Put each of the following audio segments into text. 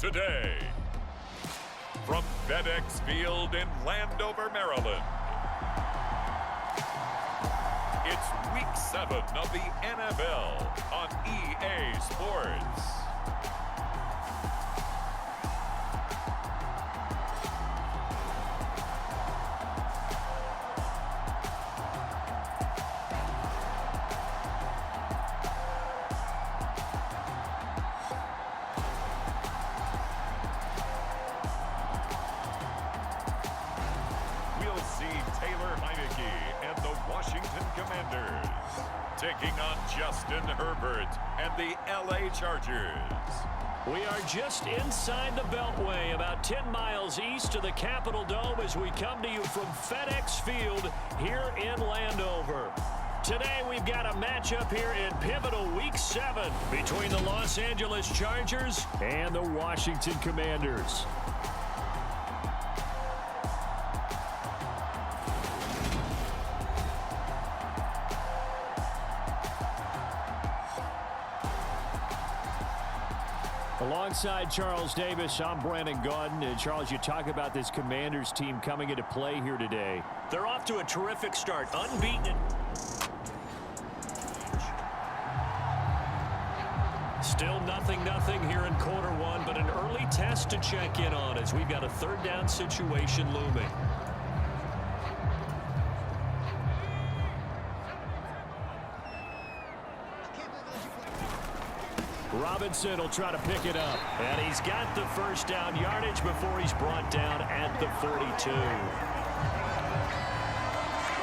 today. From FedEx Field in Landover, Maryland, it's Week 7 of the NFL on EA Sports. Taking on Justin Herbert and the LA Chargers. We are just inside the Beltway, about 10 miles east of the Capitol Dome as we come to you from FedEx Field here in Landover. Today we've got a matchup here in pivotal Week 7 between the Los Angeles Chargers and the Washington Commanders. Alongside Charles Davis, I'm Brandon Gaudin. And Charles, you talk about this Commanders team coming into play here today. They're off to a terrific start, unbeaten. Still 0-0 here in quarter one, but an early test to check in on as we've got a third down situation looming. Robinson will try to pick it up. And he's got the first down yardage before he's brought down at the 42.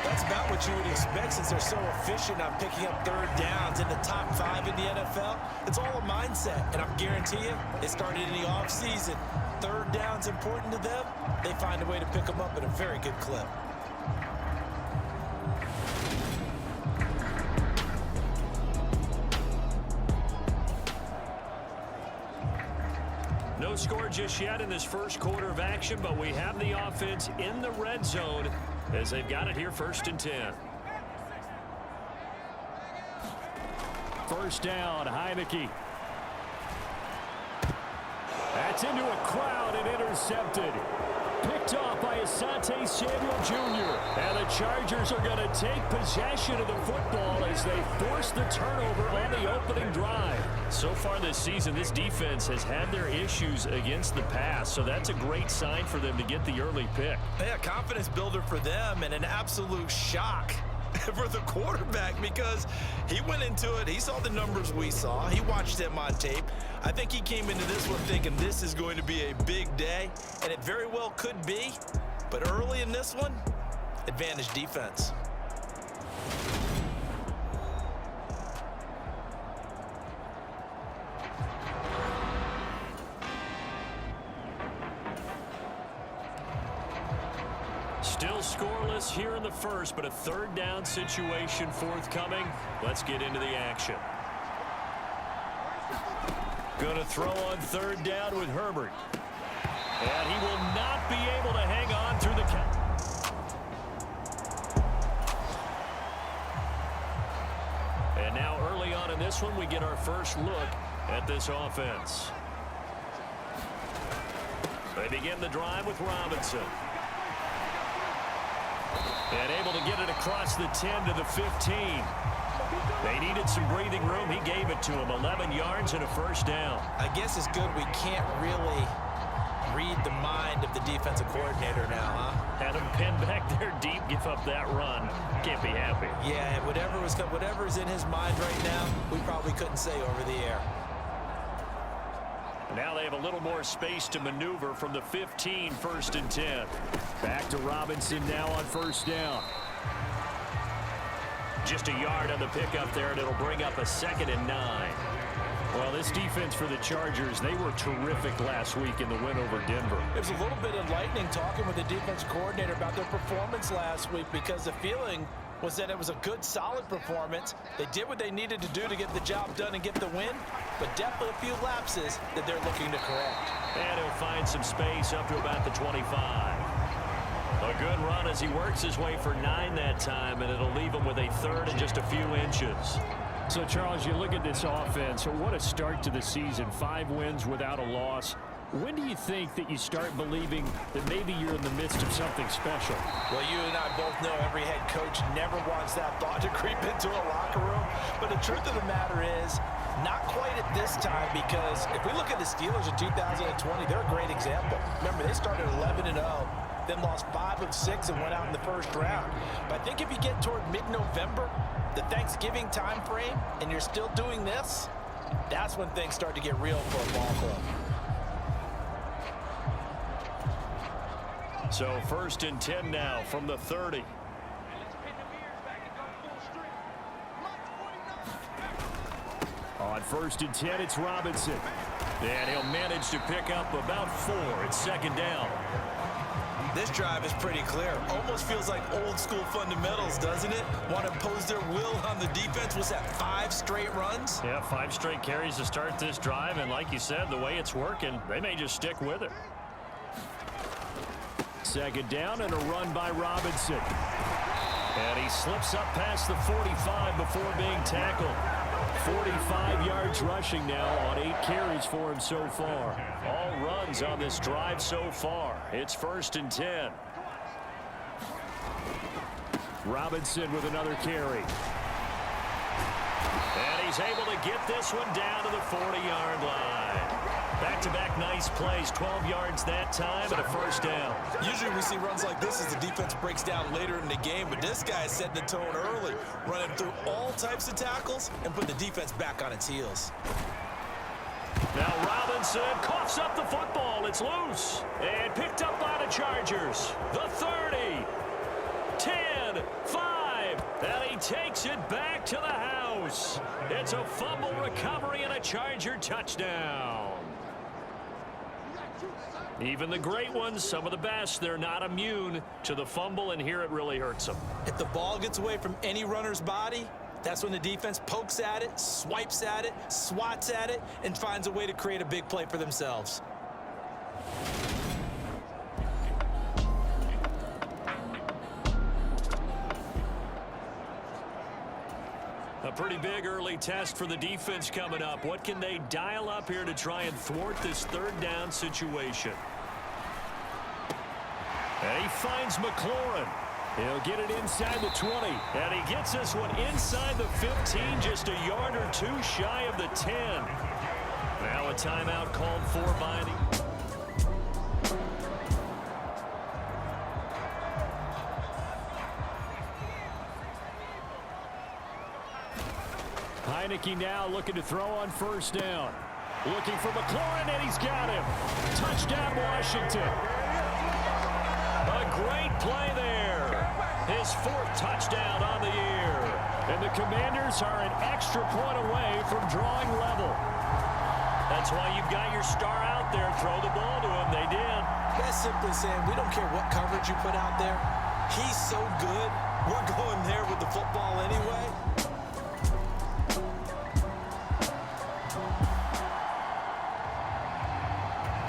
That's about what you would expect since they're so efficient on picking up third downs in the top 5 in the NFL. It's all a mindset, and I guarantee you, it started in the offseason. Third down's important to them. They find a way to pick them up at a very good clip. No score just yet in this first quarter of action, but we have the offense in the red zone as they've got it here 1st and 10. First down, Heineke. That's into a crowd and intercepted. Picked off by Asante Samuel Jr. And the Chargers are going to take possession of the football as they force the turnover on the opening drive. So far this season, this defense has had their issues against the pass, so that's a great sign for them to get the early pick. Yeah, confidence builder for them and an absolute shock for the quarterback because he went into it. He saw the numbers we saw. He watched them on tape. I think he came into this one thinking this is going to be a big day, and it very well could be. But early in this one, advantage defense. Still scoreless here in the first, but a third down situation forthcoming. Let's get into the action. Going to throw on third down with Herbert. And he will not be able to hang on through the count. And now early on in this one, we get our first look at this offense. They begin the drive with Robinson. And able to get it across the 10 to the 15. They needed some breathing room. He gave it to him. 11 yards and a first down. I guess it's good we can't really read the mind of the defensive coordinator now, huh? Had him pinned back there deep, give up that run. Can't be happy. Yeah, whatever's in his mind right now, we probably couldn't say over the air. Now they have a little more space to maneuver from the 15, 1st and 10. Back to Robinson now on first down. Just a yard on the pickup there, and it'll bring up a 2nd and 9. Well, this defense for the Chargers, they were terrific last week in the win over Denver. It was a little bit enlightening talking with the defense coordinator about their performance last week because the feeling was that it was a good, solid performance. They did what they needed to do to get the job done and get the win, but definitely a few lapses that they're looking to correct. And he'll find some space up to about the 25. A good run as he works his way for 9 that time, and it'll leave him with a third and just a few inches. So, Charles, you look at this offense, what a start to the season. 5 wins without a loss. When do you think that you start believing that maybe you're in the midst of something special? Well, you and I both know every head coach never wants that thought to creep into a locker room. But the truth of the matter is, not quite at this time, because if we look at the Steelers in 2020, they're a great example. Remember, they started 11-0, then lost 5 of 6 and went out in the first round. But I think if you get toward mid-November, the Thanksgiving time frame, and you're still doing this, that's when things start to get real for a ball club. So 1st and 10 now from the 30. On 1st and 10, it's Robinson. And he'll manage to pick up about 4. It's 2nd down. This drive is pretty clear. Almost feels like old school fundamentals, doesn't it? Want to impose their will on the defense. Was that 5 straight runs? Yeah, 5 straight carries to start this drive. And like you said, the way it's working, they may just stick with it. 2nd down and a run by Robinson. And he slips up past the 45 before being tackled. 45 yards rushing now on 8 carries for him so far. All runs on this drive so far. It's 1st and 10. Robinson with another carry. And he's able to get this one down to the 40-yard line. Back-to-back nice plays, 12 yards that time and a 1st down. Usually we see runs like this as the defense breaks down later in the game, but this guy is setting the tone early, running through all types of tackles and putting the defense back on its heels. Now Robinson coughs up the football. It's loose and picked up by the Chargers. The 30, 10, 5, and he takes it back to the house. It's a fumble recovery and a Charger touchdown. Even the great ones, some of the best, they're not immune to the fumble, and here it really hurts them. If the ball gets away from any runner's body, that's when the defense pokes at it, swipes at it, swats at it, and finds a way to create a big play for themselves. A pretty big early test for the defense coming up. What can they dial up here to try and thwart this 3rd down situation? And he finds McLaurin. He'll get it inside the 20. And he gets this one inside the 15, just a yard or 2 shy of the 10. Now a timeout called for by the... Heineke now looking to throw on 1st down. Looking for McLaurin, and he's got him. Touchdown, Washington. A great play there. His 4th touchdown on the year. And the Commanders are an extra point away from drawing level. That's why you've got your star out there. Throw the ball to him. They did. That's simply saying we don't care what coverage you put out there. He's so good, we're going there with the football anyway.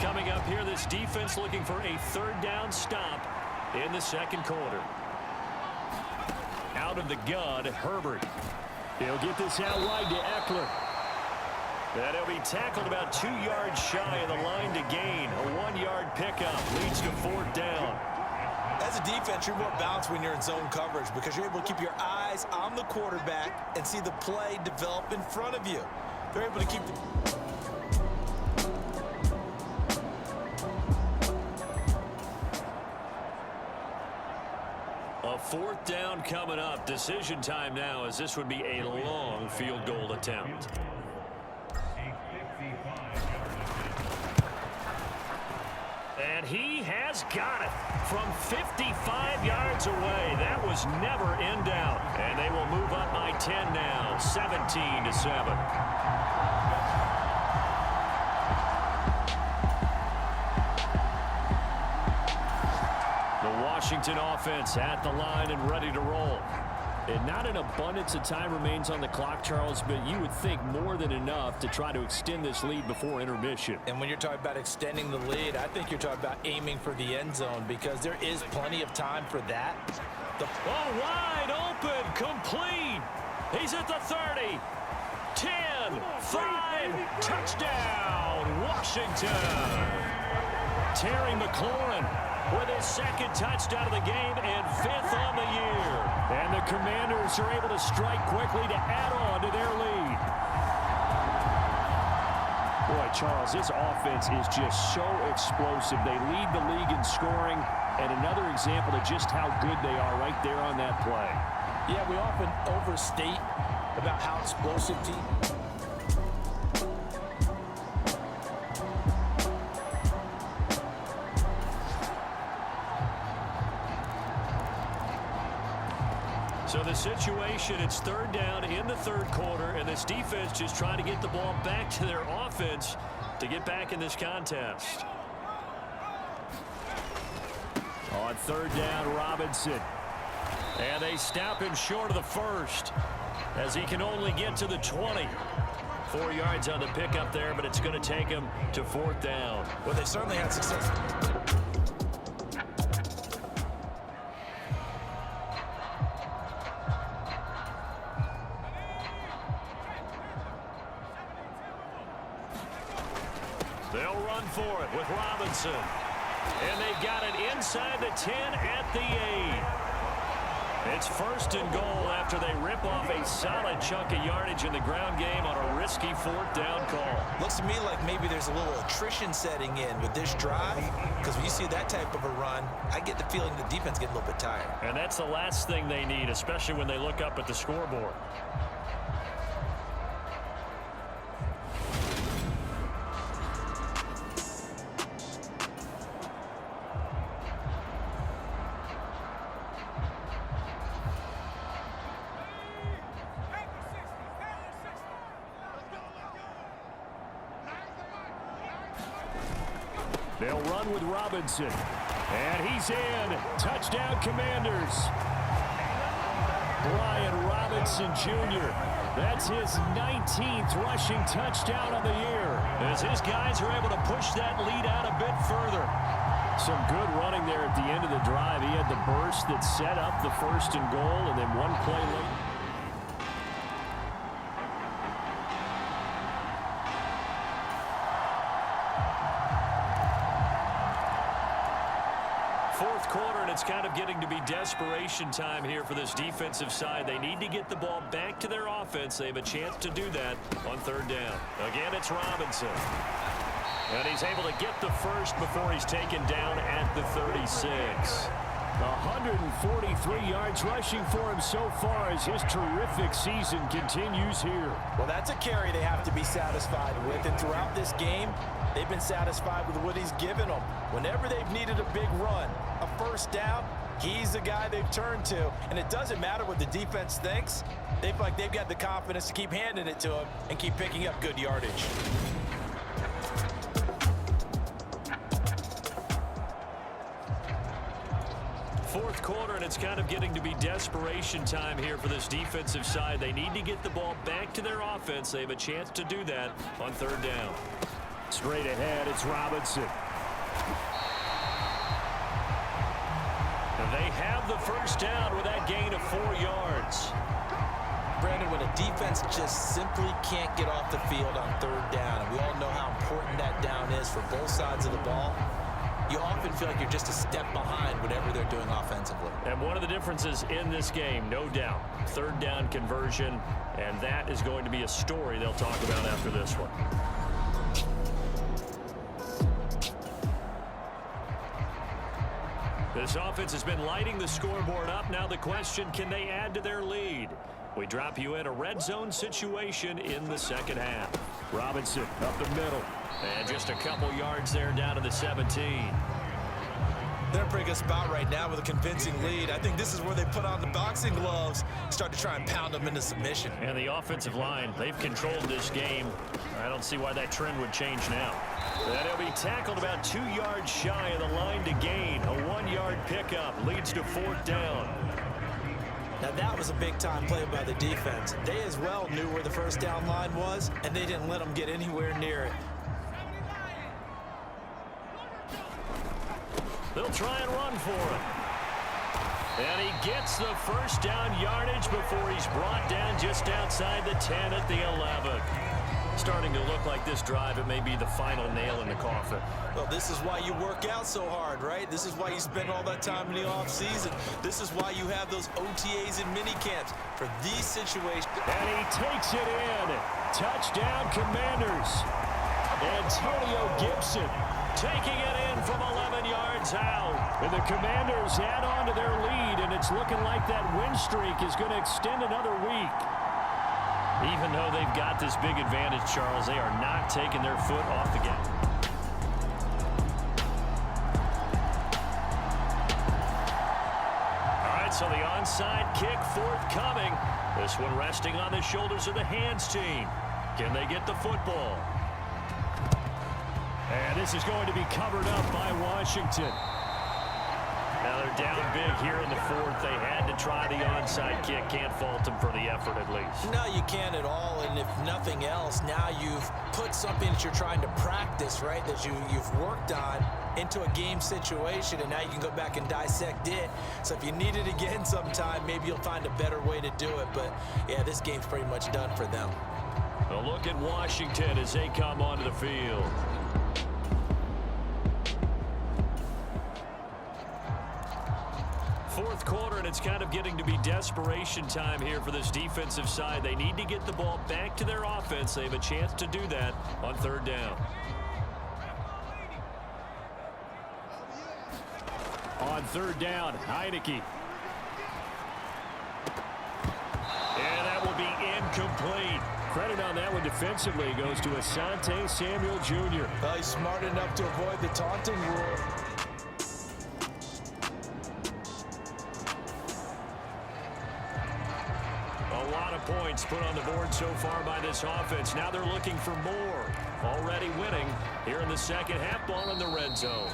Coming up here, this defense looking for a 3rd down stop in the 2nd quarter. Out of the gun, Herbert. He'll get this out wide to Eckler. And he'll be tackled about 2 yards shy of the line to gain. A 1-yard pickup leads to 4th down. As a defense, you're more balanced when you're in zone coverage because you're able to keep your eyes on the quarterback and see the play develop in front of you. They're able to keep the... A 4th down coming up. Decision time now, as this would be a long field goal attempt. And he has got it from 55 yards away. That was never in doubt. And they will move up by 10 now, 17-7. Washington offense at the line and ready to roll. And not an abundance of time remains on the clock, Charles, but you would think more than enough to try to extend this lead before intermission. And when you're talking about extending the lead, I think you're talking about aiming for the end zone because there is plenty of time for that. Wide open, complete. He's at the 30, 10, 10, 5, touchdown, Washington. Terry McLaurin with his second touchdown of the game and 5th on the year. And the Commanders are able to strike quickly to add on to their lead. Boy, Charles, this offense is just so explosive. They lead the league in scoring, and another example of just how good they are right there on that play. Yeah, we often overstate about how explosive team. So the situation, it's 3rd down in the 3rd quarter, and this defense just trying to get the ball back to their offense to get back in this contest. On 3rd down, Robinson. And they stop him short of the first as he can only get to the 20. 4 yards on the pickup there, but it's going to take him to 4th down. Well, they certainly had success. They'll run for it with Robinson. And they've got it inside the 10 at the 8. It's 1st and goal after they rip off a solid chunk of yardage in the ground game on a risky 4th down call. Looks to me like maybe there's a little attrition setting in with this drive, because when you see that type of a run, I get the feeling the defense getting a little bit tired. And that's the last thing they need, especially when they look up at the scoreboard. They'll run with Robinson. And he's in. Touchdown, Commanders. Brian Robinson Jr. That's his 19th rushing touchdown of the year, as his guys are able to push that lead out a bit further. Some good running there at the end of the drive. He had the burst that set up the 1st and goal, and then one play late. Quarter, and it's kind of getting to be desperation time here for this defensive side. They need to get the ball back to their offense. They have a chance to do that on 3rd down. Again, it's Robinson. And he's able to get the first before he's taken down at the 36. 143 yards rushing for him so far as his terrific season continues here. Well, that's a carry they have to be satisfied with, and throughout this game, they've been satisfied with what he's given them. Whenever they've needed a big run, a 1st down, he's the guy they've turned to. And it doesn't matter what the defense thinks. They feel like they've got the confidence to keep handing it to him and keep picking up good yardage. Fourth quarter, and it's kind of getting to be desperation time here for this defensive side. They need to get the ball back to their offense. They have a chance to do that on 3rd down. Straight ahead, it's Robinson. And they have the 1st down with that gain of 4 yards. Brandon, when a defense just simply can't get off the field on 3rd down, and we all know how important that down is for both sides of the ball, you often feel like you're just a step behind whatever they're doing offensively. And one of the differences in this game, no doubt, 3rd down conversion, and that is going to be a story they'll talk about after this one. This offense has been lighting the scoreboard up. Now the question, can they add to their lead? We drop you in a red zone situation in the 2nd half. Robinson up the middle. And just a couple yards there down to the 17. They're in a pretty good spot right now with a convincing lead. I think this is where they put on the boxing gloves, start to try and pound them into submission. And the offensive line, they've controlled this game. I don't see why that trend would change now. And he'll be tackled about 2 yards shy of the line to gain. A 1-yard pickup leads to 4th down. Now that was a big-time play by the defense. They as well knew where the 1st down line was, and they didn't let them get anywhere near it. They'll try and run for it. And he gets the 1st down yardage before he's brought down just outside the 10 at the 11. Starting to look like this drive, it may be the final nail in the coffin. Well, this is why you work out so hard, right? This is why you spend all that time in the offseason. This is why you have those OTAs and mini camps for these situations. And he takes it in. Touchdown, Commanders. Antonio Gibson taking it in from 11 yards out. And the Commanders add on to their lead, and it's looking like that win streak is going to extend another week. Even though they've got this big advantage, Charles, they are not taking their foot off the gas. All right, so the onside kick forthcoming. This one resting on the shoulders of the hands team. Can they get the football? And this is going to be covered up by Washington. Now they're down big here in the fourth. They had to try the onside kick. Can't fault them for the effort at least. No, you can't at all. And if nothing else, now you've put something that you're trying to practice, right, that you've worked on into a game situation, and now you can go back and dissect it. So if you need it again sometime, maybe you'll find a better way to do it. But, yeah, this game's pretty much done for them. A look at Washington as they come onto the field. Fourth quarter, and it's kind of getting to be desperation time here for this defensive side. They need to get the ball back to their offense. They have a chance to do that on third down. On third down, Heineke. And that will be incomplete. Credit on that one defensively goes to Asante Samuel Jr. He's smart enough to avoid the taunting rule. A lot of points put on the board so far by this offense. Now they're looking for more. Already winning here in the second half, ball in the red zone.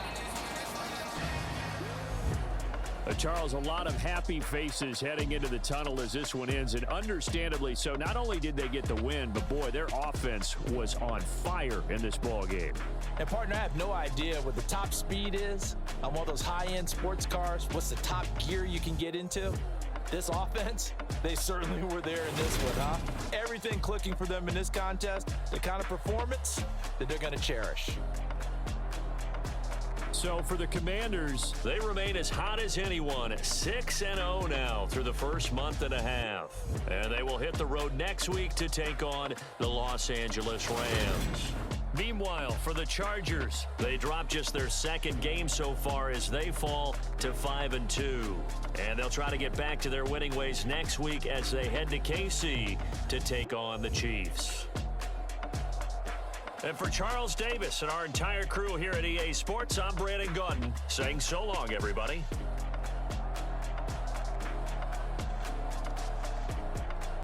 Charles, a lot of happy faces heading into the tunnel as this one ends, and understandably so. Not only did they get the win, but boy, their offense was on fire in this ball game. And partner, I have no idea what the top speed is on one of those high-end sports cars. What's the top gear you can get into? This offense, they certainly were there in this one, huh? Everything clicking for them in this contest, the kind of performance that they're going to cherish. So for the Commanders, they remain as hot as anyone, 6-0 now through the first month and a half. And they will hit the road next week to take on the Los Angeles Rams. Meanwhile, for the Chargers, they dropped just their second game so far as they fall to 5-2. And they'll try to get back to their winning ways next week as they head to KC to take on the Chiefs. And for Charles Davis and our entire crew here at EA Sports, I'm Brandon Gaudin saying so long, everybody.